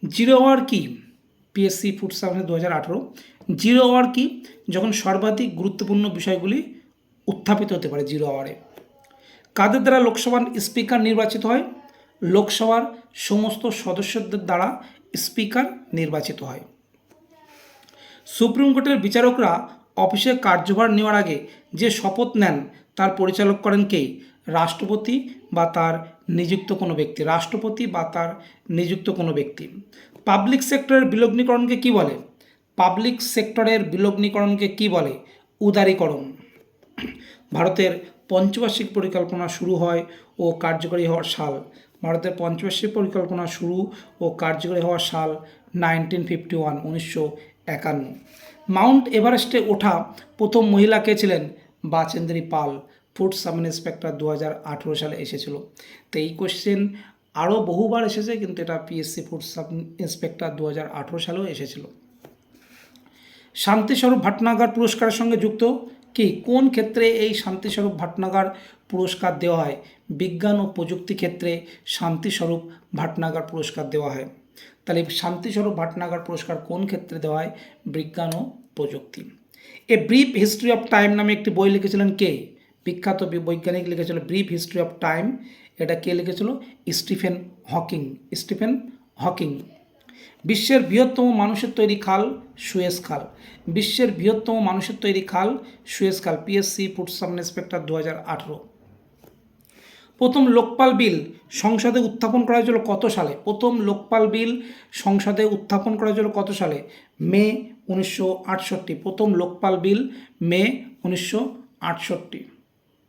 Zero hour কি? PSC food service 2018। Zero hour কি? যখন সর্বাধিক গুরুত্বপূর্ণ বিষয়গুলি উত্থাপিত হতে পারে জিরো আওয়ারে। কাদের দ্বারা লোকসভার স্পিকার নির্বাচিত হয়? লোকসভার সমস্ত সদস্যদের দ্বারা স্পিকার নির্বাচিত হয়। সুপ্রিম কোর্টের বিচারকরা অফিসে কার্যভার নেওয়ার আগে যে শপথ নেন তার পরিচালক করেন কে? রাষ্ট্রপতি বা তার নিযুক্ত কোনো ব্যক্তি। রাষ্ট্রপতি বা তার নিযুক্ত কোনো ব্যক্তি। পাবলিক সেক্টরের বিলগ্নীকরণকে কি বলে? পাবলিক সেক্টরের বিলগ্নীকরণকে কি বলে? উদারীকরণ। ভারতের পঞ্চবার্ষিক পরিকল্পনা শুরু হয় ও কার্যকরী হওয়ার সাল। ভারতের পঞ্চবার্ষিক পরিকল্পনা শুরু ও কার্যকরী হওয়ার সাল 1951, 1951। মাউন্ট এভারেস্টে ওঠা প্রথম মহিলা কে ছিলেন? বাচেন্দ্রী পাল। ফুড সাব ইন্সপেক্টর 2018 সালে এসেছিল। তো এই কোশ্চেন আরও বহুবার এসেছে, কিন্তু এটা পিএসসি ফুড সাব ইন্সপেক্টর 2018 সালেও এসেছিল। শান্তিস্বরূপ ভাটনাগর পুরস্কারের সঙ্গে যুক্ত কি? কোন ক্ষেত্রে এই শান্তিস্বরূপ ভাটনাগর পুরস্কার দেওয়া হয়? বিজ্ঞান ও প্রযুক্তি ক্ষেত্রে শান্তিস্বরূপ ভাটনাগর পুরস্কার দেওয়া হয়। তাহলে শান্তিস্বরূপ ভাটনাগর পুরস্কার কোন ক্ষেত্রে দেওয়া হয়? বিজ্ঞান ও প্রযুক্তি। A brief history of time নামে একটি বই লিখেছিলেন কে? বিখ্যাত বৈজ্ঞানিক লিখেছিল ব্রিফ হিস্ট্রি অফ টাইম। এটা কে লিখেছিল? Stephen Hawking. Stephen Hawking. বিশ্বের বৃহত্তম মানুষের তৈরি খাল? সুয়েজ খাল। বিশ্বের বৃহত্তম মানুষের তৈরি খাল সুয়েজ খাল। PSC food sub inspector 2018। প্রথম লোকপাল বিল সংসদে উত্থাপন করা হয়েছিল কত সালে? প্রথম লোকপাল বিল সংসদে উত্থাপন করা হয়েছিল কত সালে? মে 1968। প্রথম লোকপাল বিল মে 1968।